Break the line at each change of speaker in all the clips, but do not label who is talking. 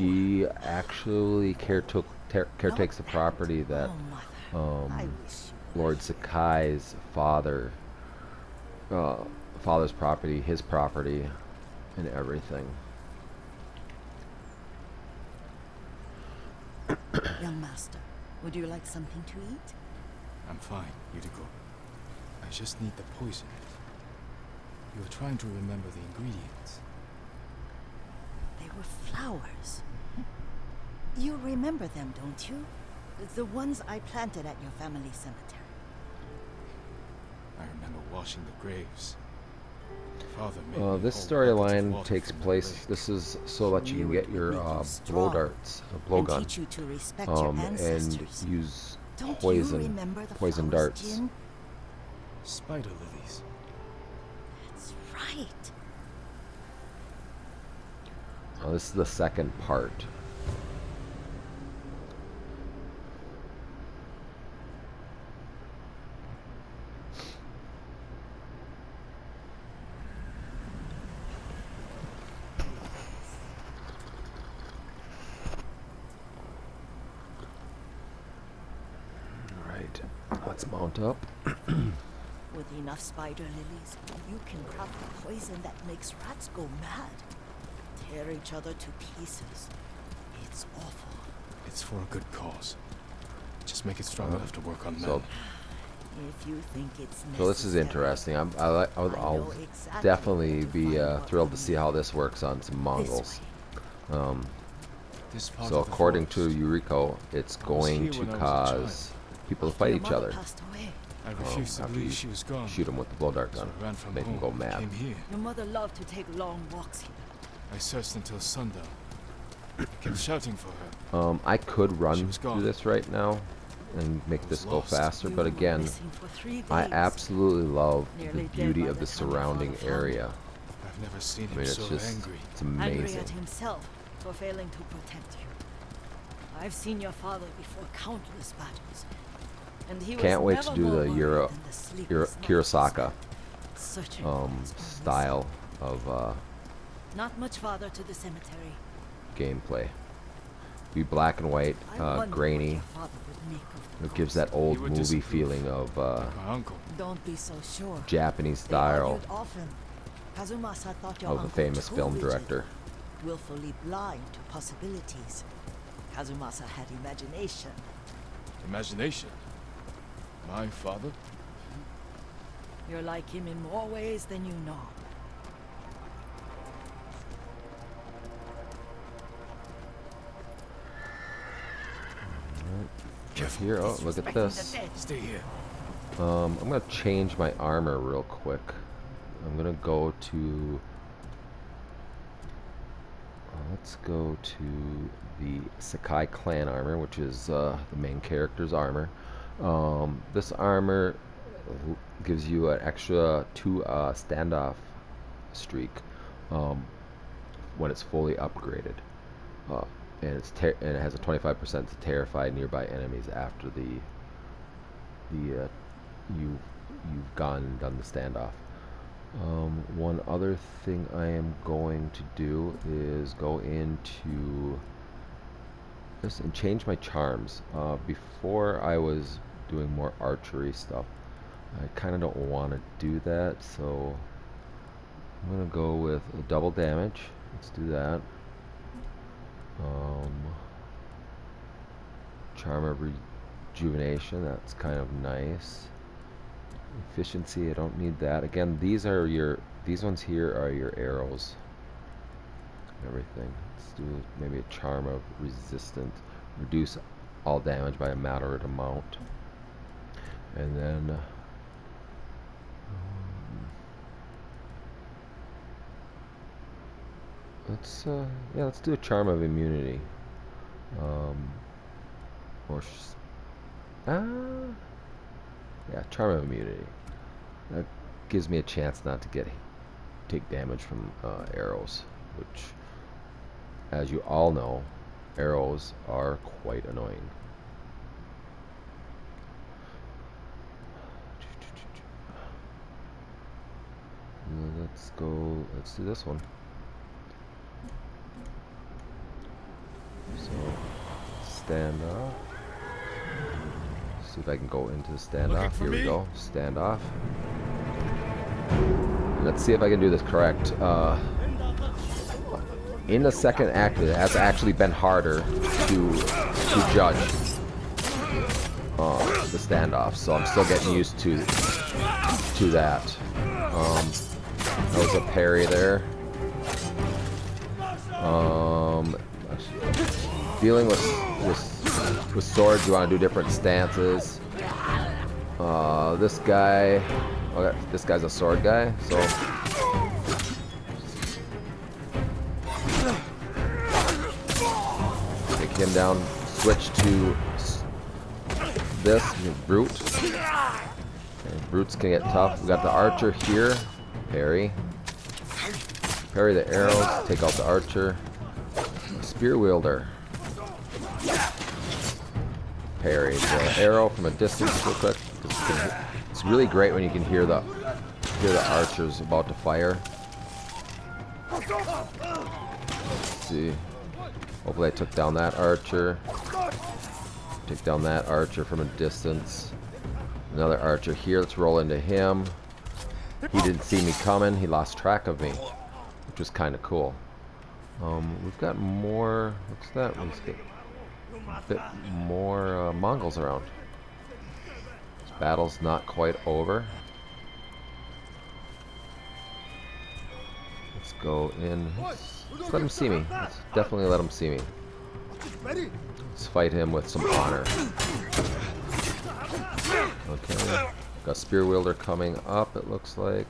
She actually caretakes the property that Lord Sakai's uh, father's property, his property, and everything.
Young master, would you like something to eat?
I'm fine, Yuriko. I just need the poison. You were trying to remember the ingredients.
They were flowers. You remember them, don't you? The ones I planted at your family cemetery.
I remember washing the graves. Father made me
This
hold buckets of
storyline
water
takes
from the
place.
lake.
This is so that you can get your blow darts, a
And
blowgun,
teach you to respect your
and
ancestors.
use
Don't
poison,
you remember the
poison
flowers,
darts.
Jin?
Spider lilies.
That's right.
This is the second part. Right, let's mount up.
With enough spider lilies, you can craft a poison that makes rats go mad. Tear each other to pieces. It's awful.
It's for a good cause. Just make it strong enough to work on men.
So,
If you think it's necessary.
so this is interesting. I'll definitely be thrilled to see how this works on some Mongols.
This part
So
of the
according to
forest.
Yuriko, it's going
here
to
when I was a
cause people to fight each other.
I refused to
after
believe
you
she was gone.
Shoot them with the blow dart
So
gun.
I ran from
Make them
home
go
and
mad.
came here.
Your mother loved to take long walks here.
I searched until sundown. Kept shouting for her.
I could
She
run
was
through
gone.
this right now and make
I
this
was
go
lost.
faster,
You
but
were
again,
missing for 3
I
days.
absolutely love the
Nearly dead
beauty
by
of
the
the
time your
surrounding
father found
area.
I've never seen
I
him
mean, it's
so
just,
angry.
it's
Angry
amazing.
at himself for failing to protect you. I've seen your father before countless battles, and he
Can't
was
wait to
never
do
more
the
worried than the sleepless nights he
Kurosaka
spent searching for his only
style of
son. Not much farther to the cemetery.
gameplay. Be black and white,
I wonder what
grainy.
your father would make of the
It gives
ghost.
that old
He would
movie
disapprove.
feeling of
Like my uncle.
Don't be so sure.
Japanese
They
style
argued often. Kazumasa thought your
of a
uncle
famous
too
film
rigid,
director.
willfully blind to possibilities. Kazumasa had imagination.
Imagination. My father?
You're like him in more ways than you know.
Here, oh, look at this.
Stay here.
I'm gonna change my armor real quick. I'm gonna go to. Let's go to the Sakai clan armor, which is the main character's armor. This armor gives you an extra 2 standoff streak when it's fully upgraded, and and it has a 25% to terrify nearby enemies after you've gone and done the standoff. One other thing I am going to do is go into this and change my charms. Before I was doing more archery stuff. I kind of don't want to do that, so I'm going to go with a double damage. Let's do that. Charm of rejuvenation, that's kind of nice. Efficiency, I don't need that. Again, these ones here are your arrows. Everything. Let's do maybe a charm of resistant. Reduce all damage by a moderate amount. And then let's do a charm of immunity. Charm of immunity. That gives me a chance not to take damage from arrows, which, as you all know, arrows are quite annoying. Let's do this one. standoff. See if I can go into the standoff. Here we go. Standoff. Let's see if I can do this correct. In the second act, it has actually been harder to judge the standoff, so I'm still getting used to that. That was a parry there. Dealing with swords, you want to do different stances. This guy, okay, this guy's a sword guy, so take him down. Switch to this brute. Okay, brutes can get tough. We got the archer here. Parry. Parry the arrows. Take out the archer. Spear wielder. Parry the arrow from a distance real quick. It's really great when you can hear the archers about to fire. Let's see. Hopefully I took down that archer. Take down that archer from a distance. Another archer here. Let's roll into him. He didn't see me coming. He lost track of me, which was kind of cool. We've got more. What's that? Let's get a bit more Mongols around. This battle's not quite over. Let's go in. Let's let him see me. Let's definitely let him see me. Let's fight him with some honor. Okay. Got spear wielder coming up, it looks like.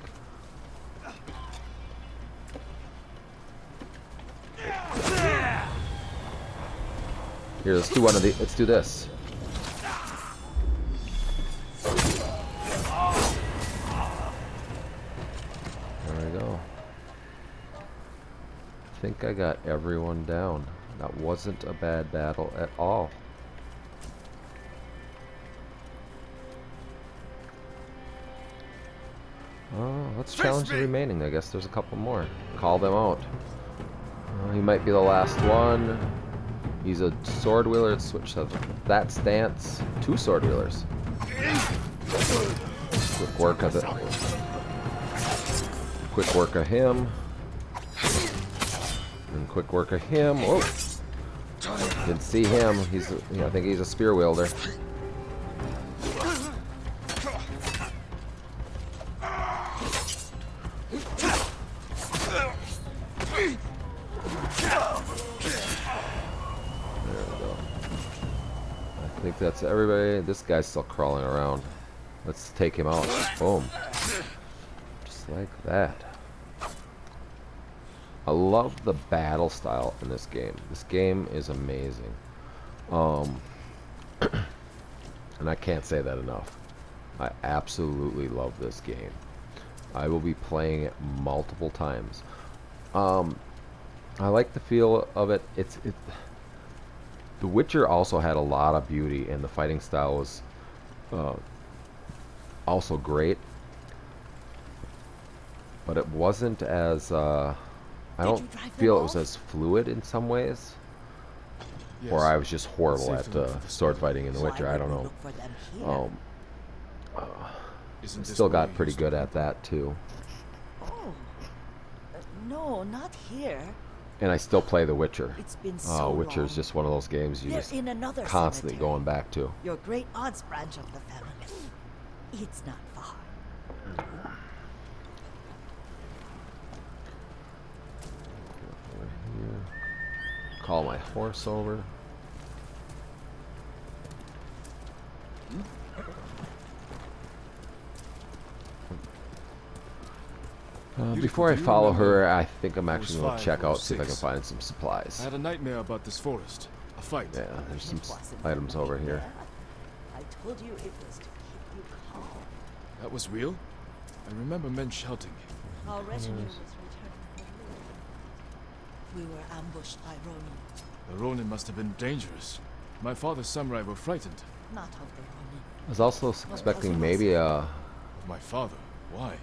Here, let's do one of the. Let's do this. There we go. I think I got everyone down. That wasn't a bad battle at all. Let's challenge the remaining. I guess there's a couple more. Call them out. He might be the last one. He's a sword wheeler. Let's switch to that stance. Two sword wheelers. Quick work of it. Quick work of him. And quick work of him. Whoa! Didn't see him. I think he's a spear wielder. I think that's everybody. This guy's still crawling around. Let's take him out. Boom. Just like that. I love the battle style in this game. This game is amazing. And I can't say that enough. I absolutely love this game. I will be playing it multiple times. I like the feel of it. The Witcher also had a lot of beauty, and the fighting style was also great. But it wasn't as I don't feel it was as fluid in some ways.
Yes.
Or I was just horrible at sword fighting in The Witcher. I don't know. Still got pretty good at that too.
Oh, no, not here.
And I still play The Witcher.
It's been so
Witcher is
long.
just one of those games you
They're
just
in another
constantly
cemetery.
going back to.
Your great aunt's branch of the family. It's not far.
Over here. Call my horse over. Before I follow her, I think I'm actually going to check out, see if I can find some
I
supplies.
had a nightmare about this forest. A fight.
Yeah, there's some
It wasn't
items over
really
here.
bad. I told you it was to keep you calm.
That was real? I remember men shouting.
Our retinue was returning from the We were ambushed by Ronin.
The Ronin must have been dangerous. My father's samurai were frightened.
Not of the Ronin.
I was also expecting maybe a
My father? Why?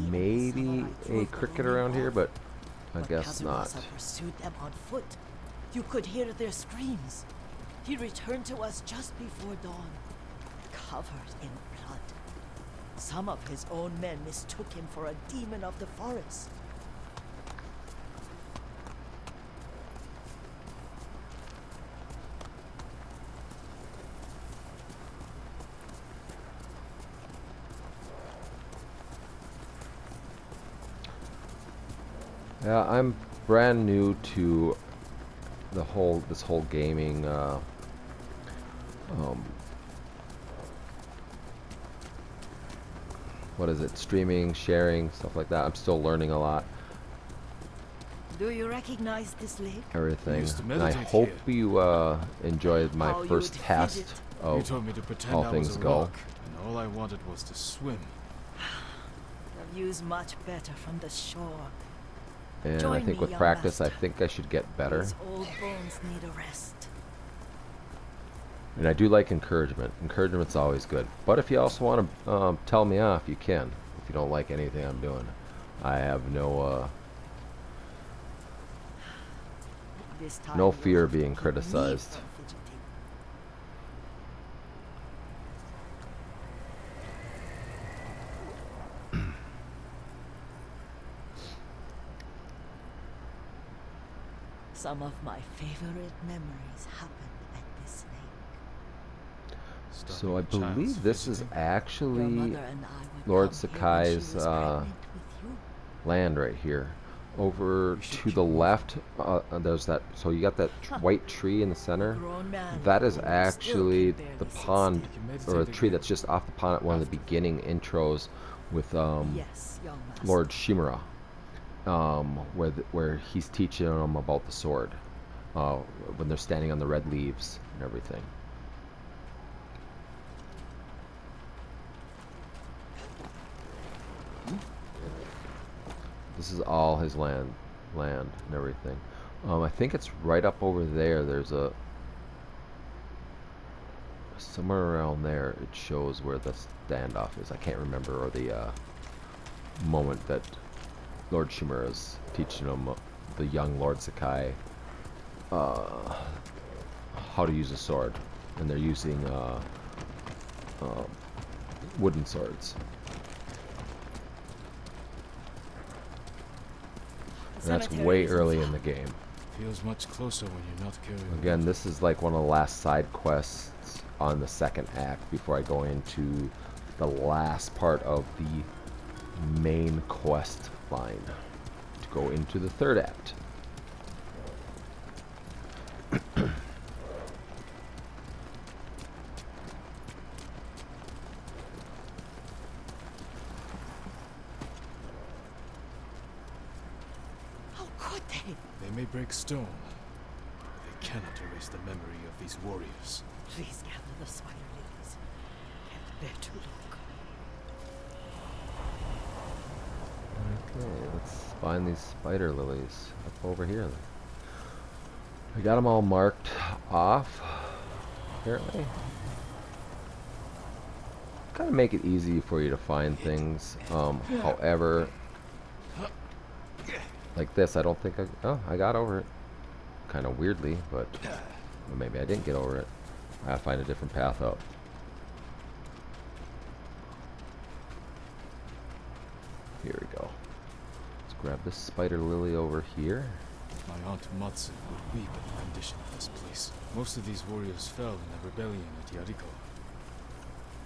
maybe a cricket around here, but I guess not.
Kazumasa pursued them on foot. You could hear their screams. He returned to us just before dawn, covered in blood. Some of his own men mistook him for a demon of the forest.
Yeah, I'm brand new to this whole gaming what is it? Streaming, sharing, stuff like that. I'm still learning a lot.
Do you recognize this lake?
Everything.
used to
And I
meditate
hope
here.
you enjoyed my
How
first
you'd
test
fidget.
You
of
told me to pretend
all
I
things
was a
go.
rock, and all I wanted was to swim.
The view's much better from the shore.
And I
Join
think
me,
with
young
practice, I
master.
think I should get better.
These old bones need a rest.
And I do like encouragement. Encouragement's always good. But if you also want to tell me off, you can. If you don't like anything I'm doing, I have no
This time
no
you'll
fear
have
of
to
being
keep me
criticized.
from fidgeting. Some of my favorite memories happened at this lake.
So I
Stopping a child's
believe this is
visiting.
Your
actually
mother and I would
Lord
come here when she
Sakai's
was pregnant with you.
land right here. Over
We should
to
keep
the
moving.
left, there's that. So you got that white tree in the center.
Grown man,
That is
and you still
actually
can barely
the
sit
pond,
You can meditate
or a tree
again.
that's just off the pond at one of the
After that.
beginning intros with
still. Yes, young master.
Lord Shimura, where he's teaching them about the sword, when they're standing on the red leaves and everything. This is all his land and everything. I think it's right up over there. There's a somewhere around there. It shows where the standoff is. I can't remember, or the moment that Lord Shimura is teaching him, the young Lord Sakai, how to use a sword, and they're using wooden swords. And that's
Cemetery
way
isn't
early
far.
in the game.
Feels much closer when you're not carrying.
Again, this is like one of the last side quests on the second act before I go into the last part of the main quest line to go into the third act.
How could they?
They may break stone. They cannot erase the memory of these warriors.
Please gather the spider lilies. Can't bear to look.
Okay, let's find these spider lilies up over here. I got them all marked off, apparently. Kind of make it easy for you to find things. However, like this, I don't think I got over it. Kind of weirdly, but well, maybe I didn't get over it. I gotta find a different path up. Here we go. Let's grab this spider lily over here.
My aunt Matsu would weep at the condition of this place. Most of these warriors fell in the rebellion at Yuriko.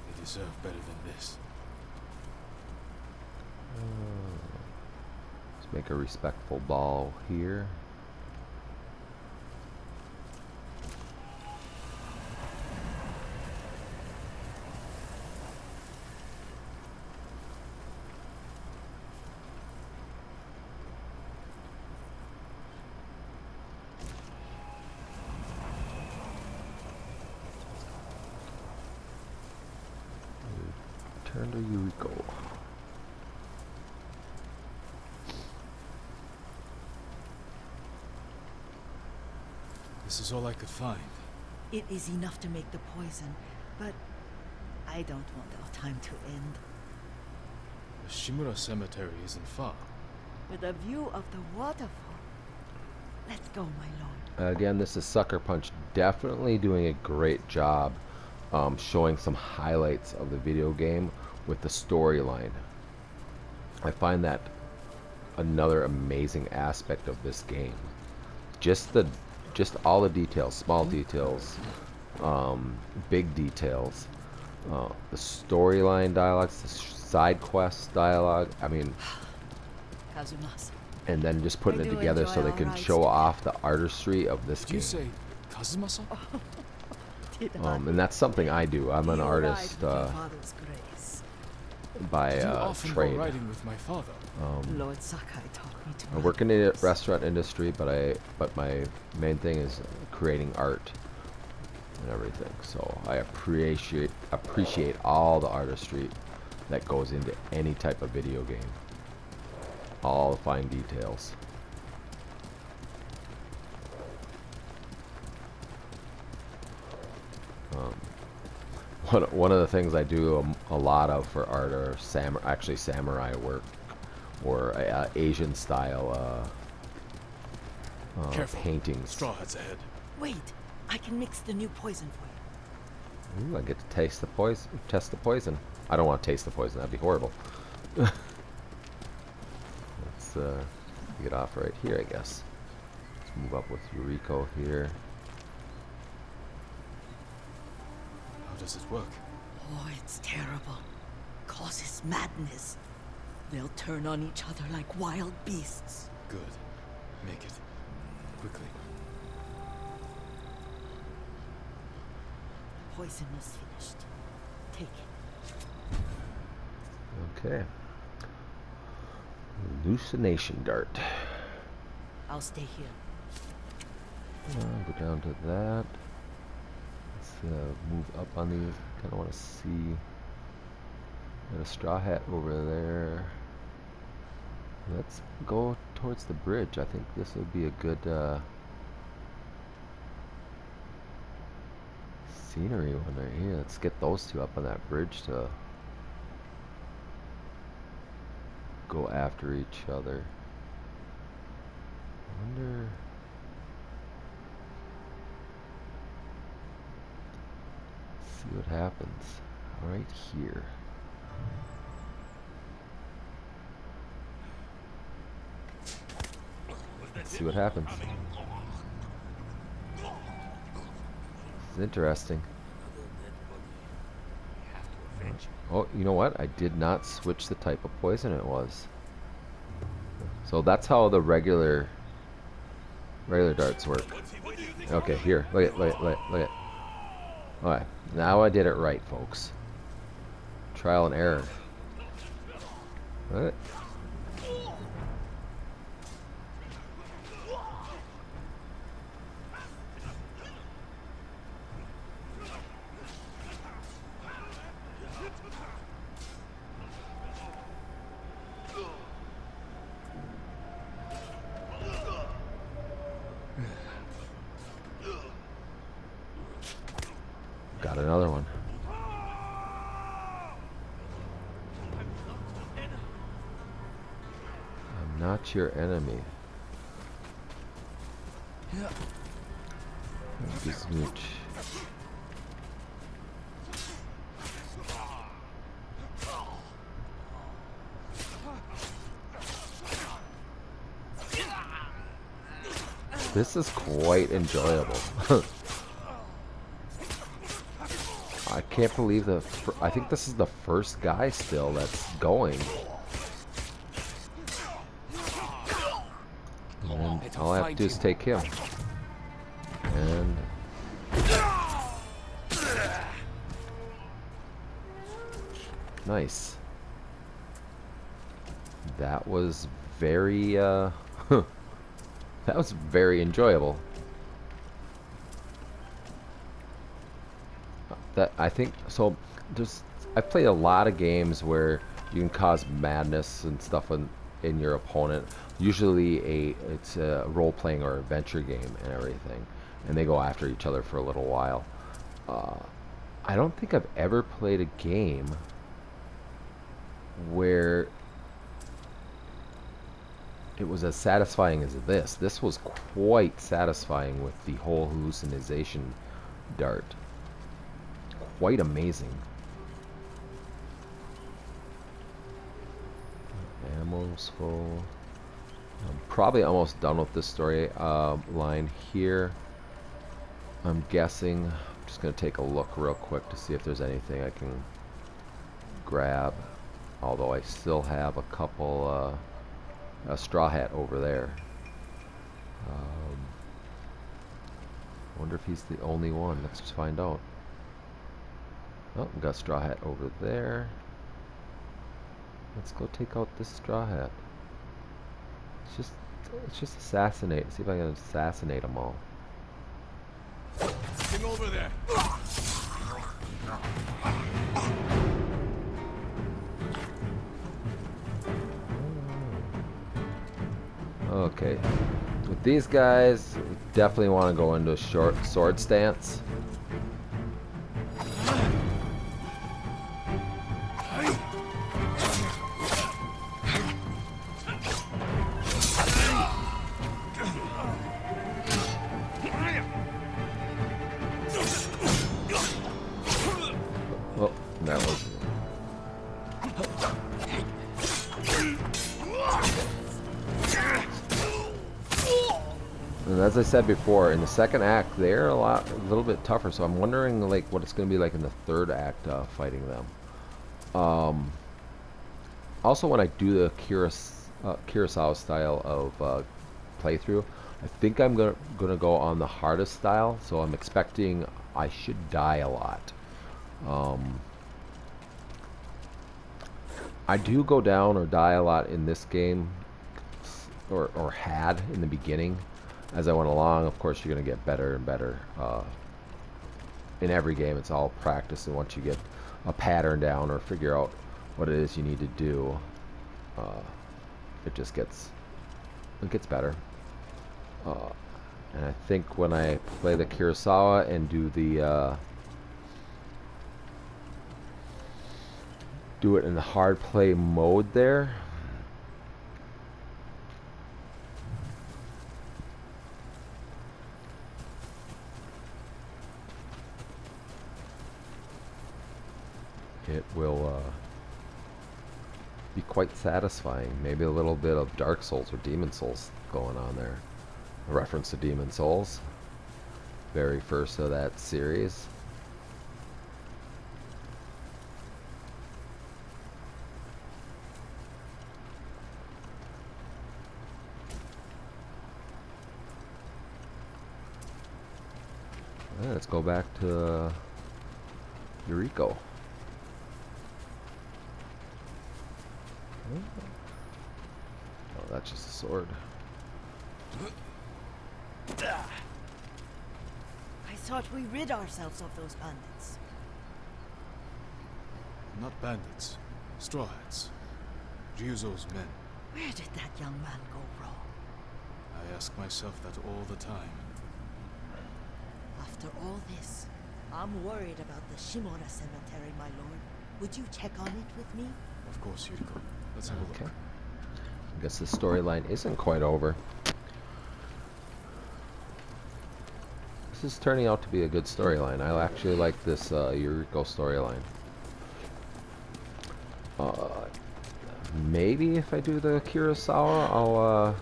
They deserve better than this.
Let's make a respectful bow here. Turn to Yuriko.
This is all I could find.
It is enough to make the poison, but I don't want our time to end.
The Shimura Cemetery isn't far.
With a view of the waterfall. Let's go, my lord.
Again, this is Sucker Punch, definitely doing a great job showing some highlights of the video game with the storyline. I find that another amazing aspect of this game. Just the, just all the details, small details, big details, the storyline dialogues, the side quest dialogue. I mean,
Kazumas.
and then just putting
I
it
do
together so
enjoy
they
our
can
rides
show
together.
off the artistry of this
Did you
game.
say Kazuma-san?
Did I?
And that's something I do. I'm an
You
artist
ride with your father's grace.
by
Did you often go
trade.
riding with my father?
Lord Sakai taught me to
I
ride
work in the
horse.
restaurant industry, but my main thing is creating art and everything. So I appreciate all the artistry that goes into any type of video game. All the fine details. One of the things I do a lot of for art are samurai work or Asian style
Careful.
paintings.
Straw hats ahead.
Wait, I can mix the new poison for you.
Ooh, I get to taste the poison. Test the poison. I don't want to taste the poison. That'd be horrible. Let's get off right here, I guess. Let's move up with Yuriko here.
How does it work?
Oh, it's terrible. Causes madness. They'll turn on each other like wild beasts.
Good. Make it. Quickly.
Poison is finished. Take it.
Okay. Hallucination dart.
I'll stay here.
Go down to that. Let's move up on these. Kind of want to see. Got a straw hat over there. Let's go towards the bridge. I think this would be a good scenery one right here. Let's get those two up on that bridge to go after each other. I wonder. See what happens right here. Let's see what happens. This is interesting. Oh, you know what? I did not switch the type of poison it was. So that's how the regular darts work. Okay, here. Look at. Alright, now I did it right, folks. Trial and error. What? Got another one. I'm not your enemy. Smooch. This is quite enjoyable. I can't believe I think this is the first guy still that's going. And all I have to do is take him. And nice. That was very that was very enjoyable. That I think so. I've played a lot of games where you can cause madness and stuff in your opponent. Usually it's a role-playing or adventure game and everything, and they go after each other for a little while. I don't think I've ever played a game where it was as satisfying as this. This was quite satisfying with the whole hallucination dart. Quite amazing. Ammo's full. I'm probably almost done with this story line here. I'm guessing. I'm just going to take a look real quick to see if there's anything I can grab. Although I still have a couple, a straw hat over there. I wonder if he's the only one. Let's just find out. Oh, we got straw hat over there. Let's go take out this straw hat. Let's just assassinate. See if I can assassinate them all.
Get over there.
Okay. With these guys, we definitely want to go into a short sword stance. Oh, that was... And as I said before, in the second act, they're a little bit tougher. So I'm wondering, like, what it's going to be like in the third act, fighting them. Also, when I do the Kurosawa style of playthrough, I think I'm gonna go on the hardest style. So I'm expecting I should die a lot. I do go down or die a lot in this game, or had in the beginning. As I went along, of course, you're going to get better and better. In every game, it's all practice, and once you get a pattern down or figure out what it is you need to do, it just gets better. And I think when I play the Kurosawa and do the do it in the hard play mode there, it will be quite satisfying. Maybe a little bit of Dark Souls or Demon Souls going on there. A reference to Demon Souls, very first of that series. Let's go back to Yuriko. Oh, that's just a sword.
I thought we rid ourselves of those bandits.
Not bandits. Straw hats. Ryuzo's men.
Where did that young man go wrong?
I ask myself that all the time.
After all this, I'm worried about the Shimura cemetery, my lord. Would you check on it with me?
Of course, Yuriko. Let's have a look.
Okay. I guess the storyline isn't quite over. This is turning out to be a good storyline. I actually like this Yuriko storyline. Maybe if I do the Kurosawa, I'll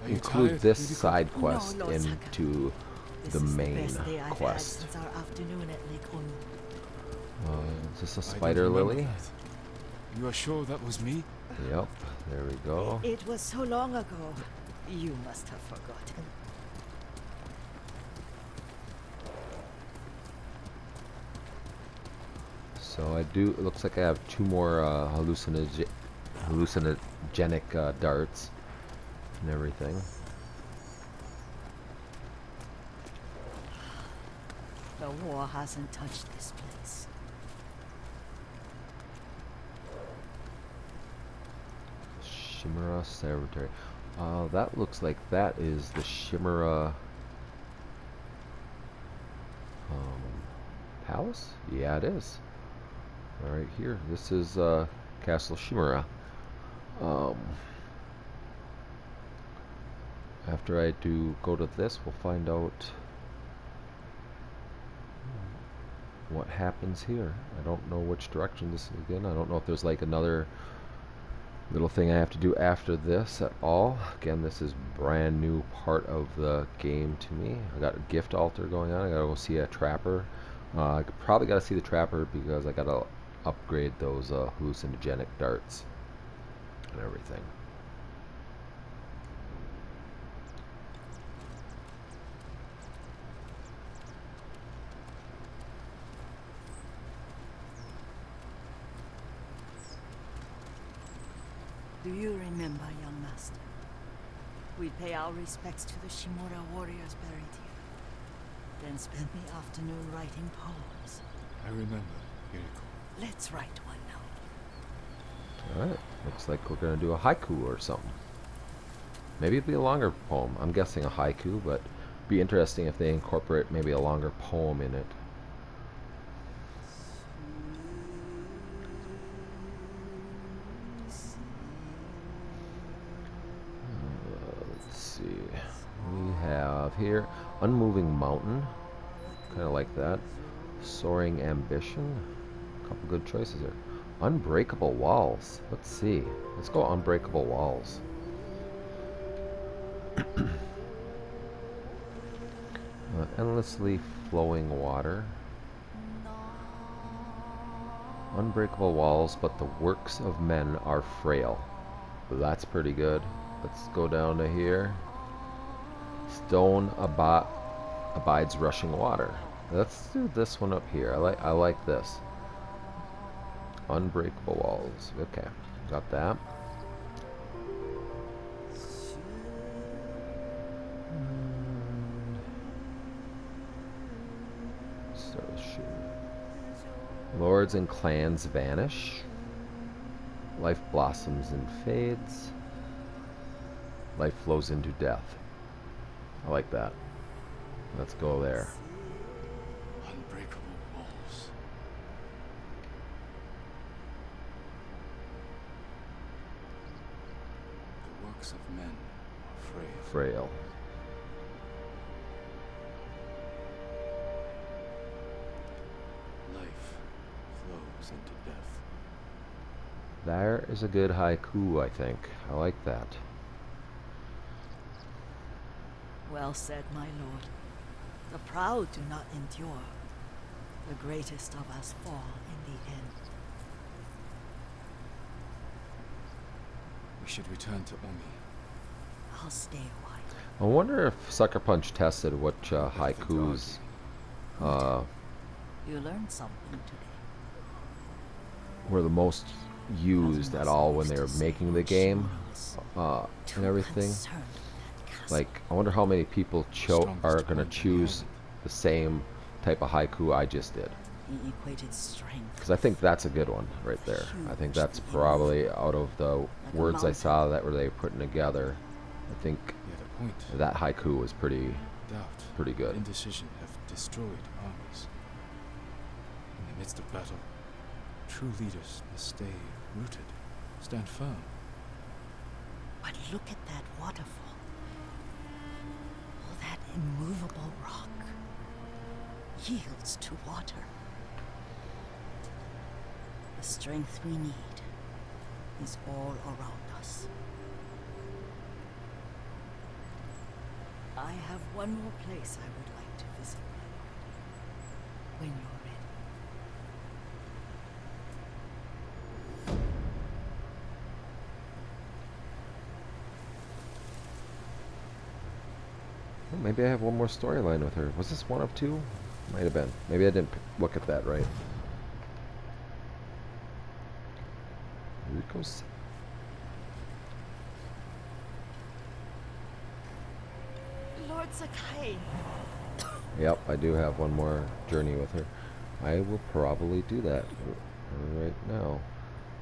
include this side quest
No, Lord Sakai.
into the main
This is the best day I've had
quest.
since our afternoon at Lake Oni.
Is this a
I don't
spider
remember
lily?
that. You are sure that was me?
Yep, there we go.
It was so long ago. You must have forgotten.
So I do, it looks like I have two more hallucinogenic darts and everything.
The war hasn't touched this place.
Shimura Cemetery. That looks like that is the Shimura Palace? Yeah, it is. Alright, here. This is Castle Shimura. after I do go to this, we'll find out what happens here. I don't know which direction this is again. I don't know if there's like another little thing I have to do after this at all. Again, this is brand new part of the game to me. I got a gift altar going on. I gotta go see a trapper. I probably gotta see the trapper because I gotta upgrade those hallucinogenic darts and everything.
Do you remember, young master? We pay our respects to the Shimura warriors buried here, then spend the afternoon writing poems.
I remember, Yuriko.
Let's write one now.
Alright, looks like we're gonna do a haiku or something. Maybe it'll be a longer poem. I'm guessing a haiku, but it'd be interesting if they incorporate maybe a longer poem in it. Let's see. We have here Unmoving Mountain. Kind of like that. Soaring Ambition. A couple good choices here. Unbreakable Walls. Let's see. Let's go Unbreakable Walls. Endlessly Flowing Water. Unbreakable walls, but the works of men are frail. That's pretty good. Let's go down to here. Stone abides rushing water. Let's do this one up here. I like this. Unbreakable walls. Okay, got that. Lords and clans vanish. Life blossoms and fades. Life flows into death. I like that. Let's go there.
Unbreakable walls. The works of men are frail.
Frail.
Life flows into death.
There is a good haiku, I think. I like that.
Well said, my lord. The proud do not endure. The greatest of us fall in the end.
We should return to Omi.
I'll stay a while.
I wonder if Sucker Punch tested which haikus
You learned something today.
were the most used at all when they were making the game and everything. Like, I wonder how many people are gonna choose the same type of haiku I just did.
He equated strength.
Because I think that's a good one right there. I think that's probably out of the words I saw that were they putting together. I think
Yet a point.
that haiku was pretty
Doubt.
good.
Indecision have destroyed armies. In the midst of battle, true leaders must stay rooted, stand firm.
But look at that waterfall. All that immovable rock yields to water. The strength we need is all around us. I have one more place I would like to visit, my lord. When you're ready.
Well, maybe I have one more storyline with her. Was this one of two? Might have been. Maybe I didn't look at that right. Yuriko's.
Lord Sakai.
Yep, I do have one more journey with her. I will probably do that right now.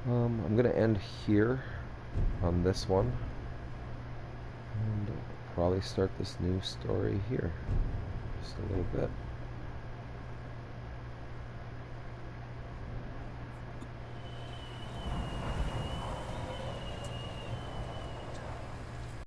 I'm gonna end here on this one, and probably start this new story here. Just a little bit.